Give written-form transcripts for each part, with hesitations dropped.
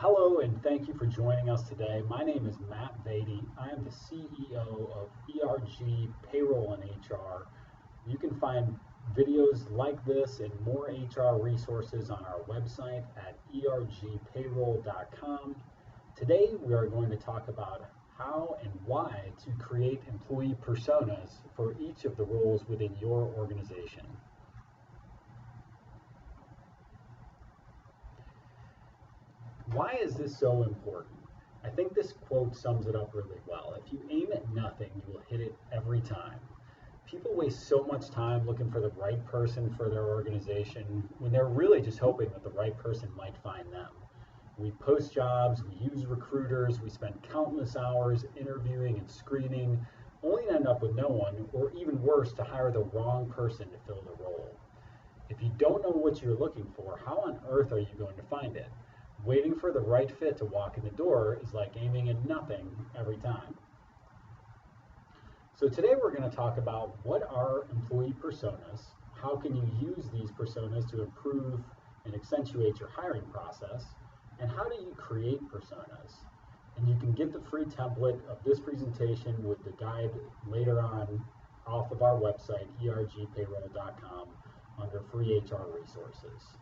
Hello and thank you for joining us today. My name is Matt Beatty. I am the CEO of ERG Payroll and HR. You can find videos like this and more HR resources on our website at ergpayroll.com. Today we are going to talk about how and why to create employee personas for each of the roles within your organization. Why is this so important? I think this quote sums it up really well. If you aim at nothing, you will hit it every time. People waste so much time looking for the right person for their organization when they're really just hoping that the right person might find them. We post jobs, we use recruiters, we spend countless hours interviewing and screening, only to end up with no one, or even worse, to hire the wrong person to fill the role. If you don't know what you're looking for, how on earth are you going to find it? Waiting for the right fit to walk in the door is like aiming at nothing every time. So today we're going to talk about what are employee personas, how can you use these personas to improve and accentuate your hiring process, and how do you create personas. And you can get the free template of this presentation with the guide later on off of our website, ergpayroll.com, under free HR resources.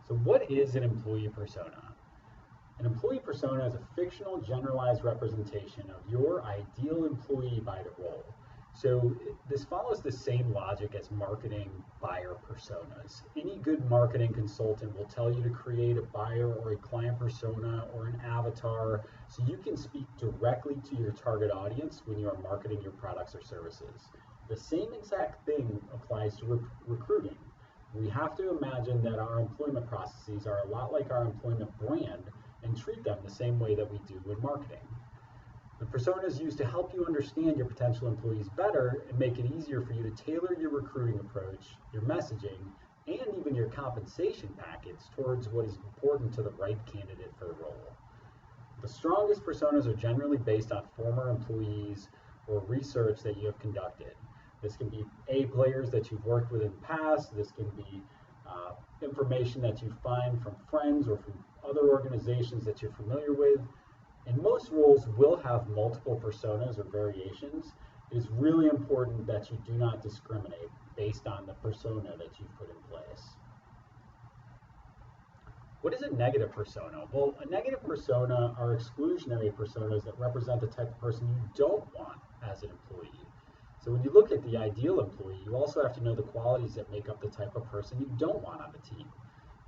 So what is an employee persona? An employee persona is a fictional generalized representation of your ideal employee by the role. So this follows the same logic as marketing buyer personas. Any good marketing consultant will tell you to create a buyer or a client persona or an avatar so you can speak directly to your target audience when you are marketing your products or services. The same exact thing applies to recruiting. We have to imagine that our employment processes are a lot like our employment brand and treat them the same way that we do in marketing. The persona is used to help you understand your potential employees better and make it easier for you to tailor your recruiting approach, your messaging, and even your compensation package towards what is important to the right candidate for the role. The strongest personas are generally based on former employees or research that you have conducted. This can be A players that you've worked with in the past. This can be information that you find from friends or from other organizations that you're familiar with. And most roles will have multiple personas or variations. It is really important that you do not discriminate based on the persona that you've put in place. What is a negative persona? Well, a negative persona are exclusionary personas that represent the type of person you don't want as an employee. So when you look at the ideal employee, you also have to know the qualities that make up the type of person you don't want on the team.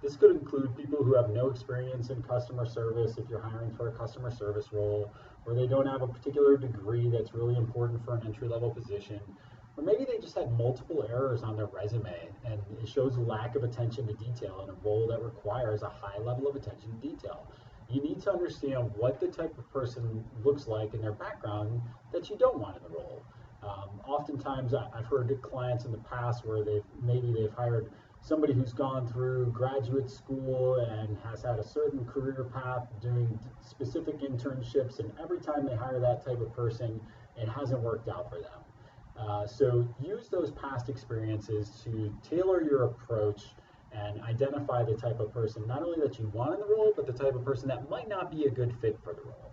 This could include people who have no experience in customer service if you're hiring for a customer service role, or they don't have a particular degree that's really important for an entry-level position, or maybe they just had multiple errors on their resume and it shows a lack of attention to detail in a role that requires a high level of attention to detail. You need to understand what the type of person looks like in their background that you don't want in the role. Oftentimes I've heard clients in the past where they've hired somebody who's gone through graduate school and has had a certain career path doing specific internships, and every time they hire that type of person, it hasn't worked out for them. So use those past experiences to tailor your approach and identify the type of person not only that you want in the role, but the type of person that might not be a good fit for the role.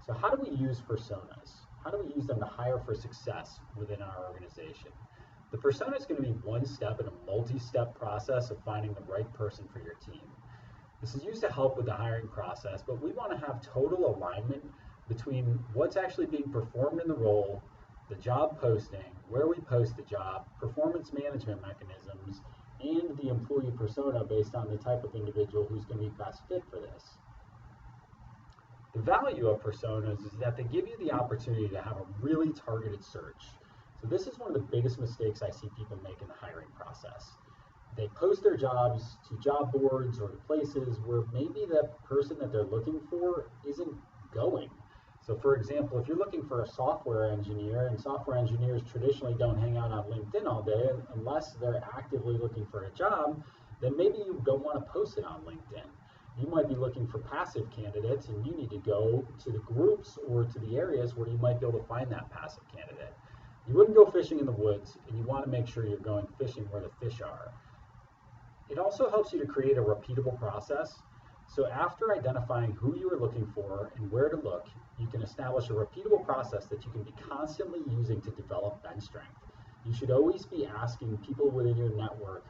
So how do we use personas? How do we use them to hire for success within our organization? The persona is going to be one step in a multi-step process of finding the right person for your team. This is used to help with the hiring process, but we want to have total alignment between what's actually being performed in the role, the job posting, where we post the job, performance management mechanisms, and the employee persona based on the type of individual who's going to be best fit for this. The value of personas is that they give you the opportunity to have a really targeted search. So this is one of the biggest mistakes I see people make in the hiring process. They post their jobs to job boards or to places where maybe that person that they're looking for isn't going. So for example, if you're looking for a software engineer, and software engineers traditionally don't hang out on LinkedIn all day unless they're actively looking for a job, then maybe you don't want to post it on LinkedIn. You might be looking for passive candidates, and you need to go to the groups or to the areas where you might be able to find that passive candidate. You wouldn't go fishing in the woods, and you want to make sure you're going fishing where the fish are. It also helps you to create a repeatable process. So after identifying who you are looking for and where to look, you can establish a repeatable process that you can be constantly using to develop bench strength. You should always be asking people within your network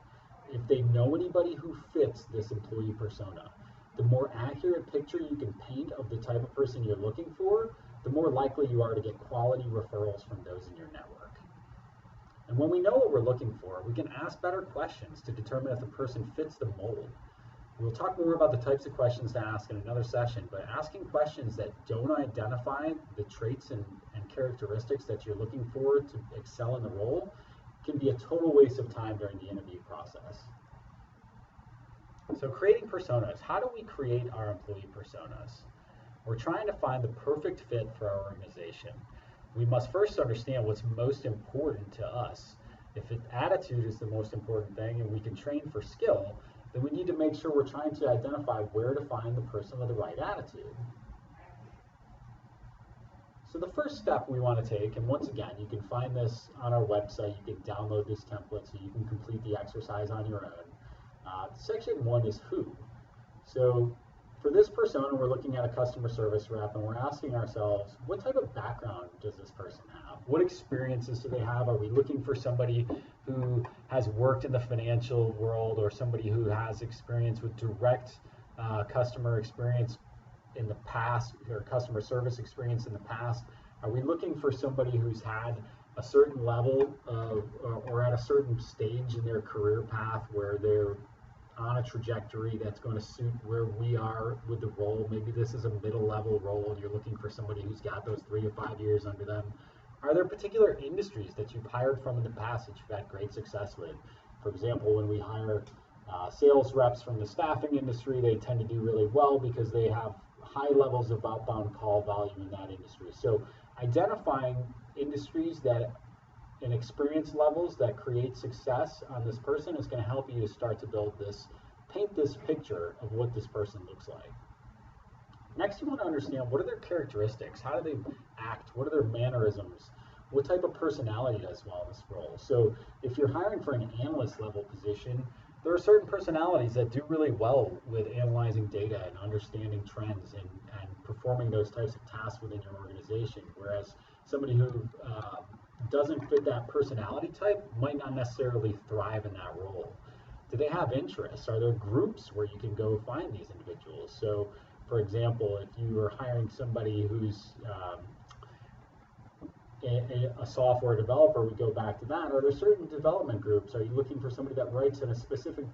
if they know anybody who fits this employee persona. The more accurate picture you can paint of the type of person you're looking for, the more likely you are to get quality referrals from those in your network. And when we know what we're looking for, we can ask better questions to determine if the person fits the mold. We'll talk more about the types of questions to ask in another session, but asking questions that don't identify the traits and characteristics that you're looking for to excel in the role can be a total waste of time during the interview process. So creating personas. How do we create our employee personas? We're trying to find the perfect fit for our organization. We must first understand what's most important to us. If attitude is the most important thing and we can train for skill, then we need to make sure we're trying to identify where to find the person with the right attitude. So the first step we want to take, and once again, you can find this on our website, you can download this template so you can complete the exercise on your own. Section 1 is who. So for this persona, we're looking at a customer service rep and we're asking ourselves, what type of background does this person have? What experiences do they have? Are we looking for somebody who has worked in the financial world or somebody who has experience with direct customer experience in the past or customer service experience in the past? Are we looking for somebody who's had a certain level of or at a certain stage in their career path where they're on a trajectory that's going to suit where we are with the role? Maybe this is a middle level role and you're looking for somebody who's got those 3 to 5 years under them. Are there particular industries that you've hired from in the past that you've had great success with? For example, when we hire sales reps from the staffing industry, they tend to do really well because they have high levels of outbound call volume in that industry. So identifying industries that and experience levels that create success on this person is going to help you to start to paint this picture of what this person looks like. Next, you want to understand what are their characteristics, how do they act, what are their mannerisms, what type of personality does well in this role. So if you're hiring for an analyst level position, there are certain personalities that do really well with analyzing data and understanding trends and performing those types of tasks within your organization, whereas somebody who doesn't fit that personality type might not necessarily thrive in that role. Do they have interests? Are there groups where you can go find these individuals? So, for example, if you are hiring somebody who's a software developer, we go back to that. Are there certain development groups? Are you looking for somebody that writes in a specific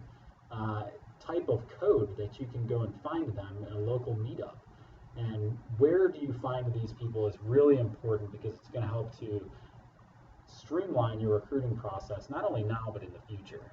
type of code that you can go and find them in a local meetup? And where do you find these people is really important because it's going to help to streamline your recruiting process, not only now, but in the future.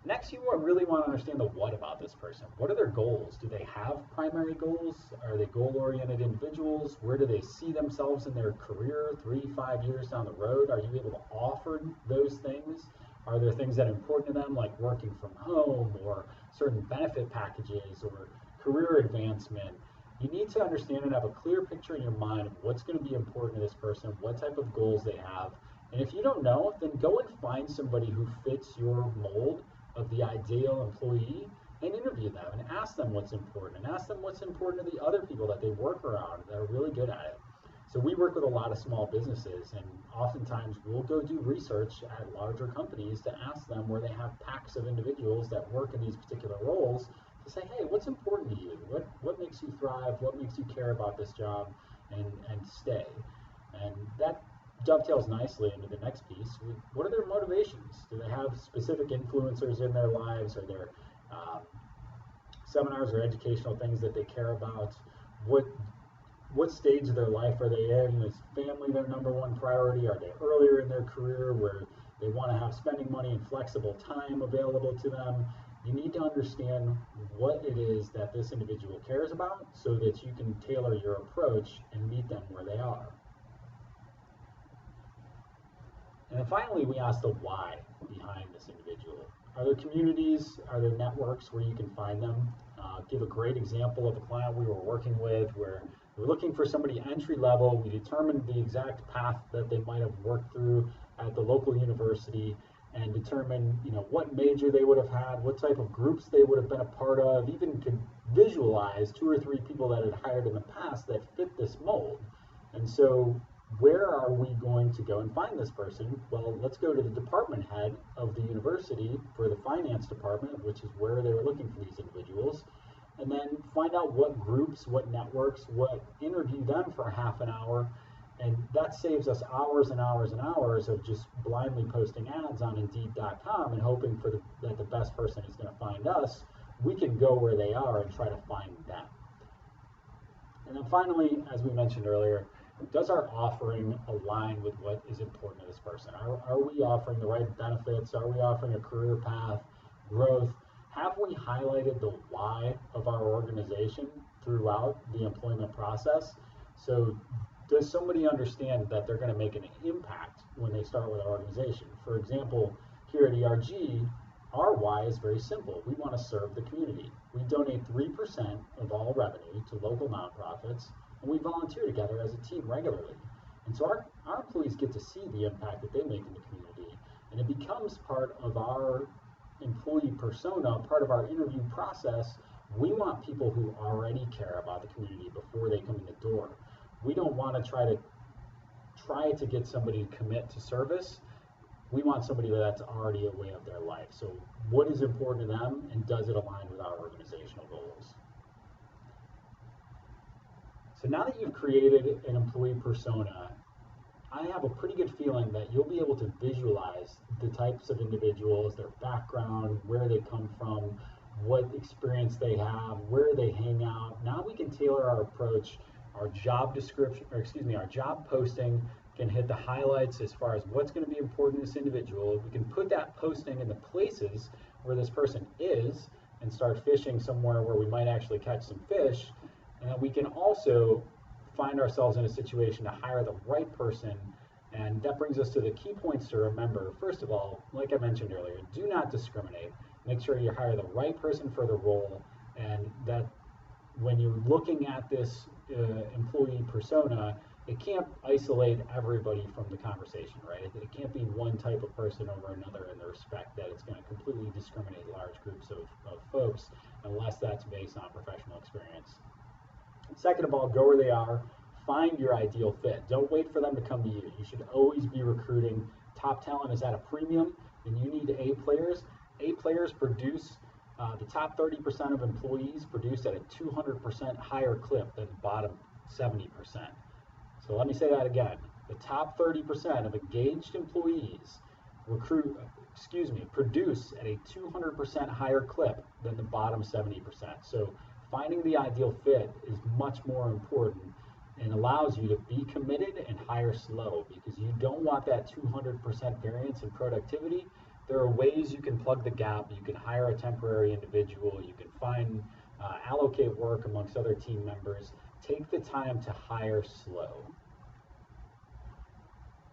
Next, you really want to understand the what about this person. What are their goals? Do they have primary goals? Are they goal-oriented individuals? Where do they see themselves in their career 3-5 years down the road? Are you able to offer those things? Are there things that are important to them, like working from home or certain benefit packages or career advancement? You need to understand and have a clear picture in your mind of what's going to be important to this person, what type of goals they have. And if you don't know, then go and find somebody who fits your mold of the ideal employee and interview them and ask them what's important and ask them what's important to the other people that they work around that are really good at it. So we work with a lot of small businesses, and oftentimes we'll go do research at larger companies to ask them where they have packs of individuals that work in these particular roles to say, hey, what's important to you? What makes you thrive? What makes you care about this job and stay? And that dovetails nicely into the next piece. What are their motivations? Do they have specific influencers in their lives? Are there seminars or educational things that they care about? What stage of their life are they in? Is family their number one priority? Are they earlier in their career where they want to have spending money and flexible time available to them? You need to understand what it is that this individual cares about so that you can tailor your approach and meet them where they are. And then finally, we ask the why behind this individual. Are there communities, are there networks where you can find them? Give a great example of a client we were working with where we're looking for somebody entry level. We determined the exact path that they might have worked through at the local university, and determine, what major they would have had, what type of groups they would have been a part of, even could visualize 2 or 3 people that had hired in the past that fit this mold. And so where are we going to go and find this person? Well, let's go to the department head of the university for the finance department, which is where they were looking for these individuals, and then find out what groups, what networks, interview them for half an hour. And that saves us hours and hours and hours of just blindly posting ads on Indeed.com and hoping that the best person is going to find us. We can go where they are and try to find them. And then finally, as we mentioned earlier, does our offering align with what is important to this person? Are we offering the right benefits? Are we offering a career path, growth? Have we highlighted the why of our organization throughout the employment process? So does somebody understand that they're going to make an impact when they start with our organization? For example, here at ERG, our why is very simple. We want to serve the community. We donate 3% of all revenue to local nonprofits, and we volunteer together as a team regularly. And so our employees get to see the impact that they make in the community, and it becomes part of our employee persona, part of our interview process. We want people who already care about the community before they come in the door. We don't want to try to get somebody to commit to service. We want somebody that's already a way of their life. So what is important to them, and does it align with our organizational goals? So now that you've created an employee persona, I have a pretty good feeling that you'll be able to visualize the types of individuals, their background, where they come from, what experience they have, where they hang out. Now we can tailor our approach. Our job description, our job posting can hit the highlights as far as what's going to be important to this individual. We can put that posting in the places where this person is and start fishing somewhere where we might actually catch some fish. And then we can also find ourselves in a situation to hire the right person. And that brings us to the key points to remember. First of all, like I mentioned earlier, do not discriminate. Make sure you hire the right person for the role, and that when you're looking at this employee persona, it can't isolate everybody from the conversation, right? It can't be one type of person over another in the respect that it's going to completely discriminate large groups of folks, unless that's based on professional experience. Second of all, go where they are. Find your ideal fit. Don't wait for them to come to you. You should always be recruiting. Top talent is at a premium, and you need A players. A players produce, the top 30% of employees produce at a 200% higher clip than the bottom 70%. So let me say that again. The top 30% of engaged employees produce at a 200% higher clip than the bottom 70%. So finding the ideal fit is much more important and allows you to be committed and hire slow, because you don't want that 200% variance in productivity. There are ways you can plug the gap. You can hire a temporary individual. You can allocate work amongst other team members. Take the time to hire slow.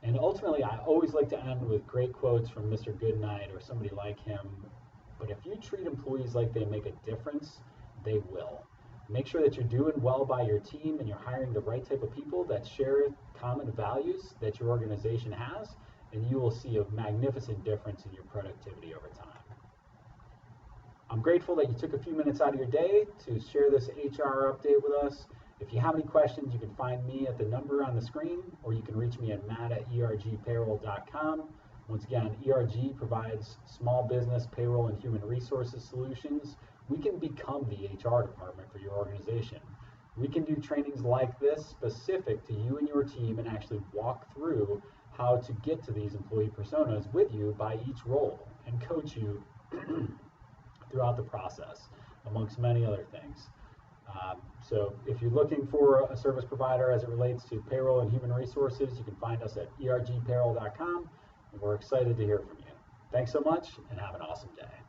And ultimately, I always like to end with great quotes from Mr. Goodnight or somebody like him. But if you treat employees like they make a difference, they will. Make sure that you're doing well by your team and you're hiring the right type of people that share common values that your organization has, and you will see a magnificent difference in your productivity over time. I'm grateful that you took a few minutes out of your day to share this HR update with us. If you have any questions, you can find me at the number on the screen, or you can reach me at matt@ergpayroll.com. Once again, ERG provides small business payroll and human resources solutions. We can become the HR department for your organization. We can do trainings like this specific to you and your team and actually walk through how to get to these employee personas with you by each role and coach you throughout the process, amongst many other things. So if you're looking for a service provider as it relates to payroll and human resources, you can find us at ergpayroll.com, and we're excited to hear from you. Thanks so much, and have an awesome day.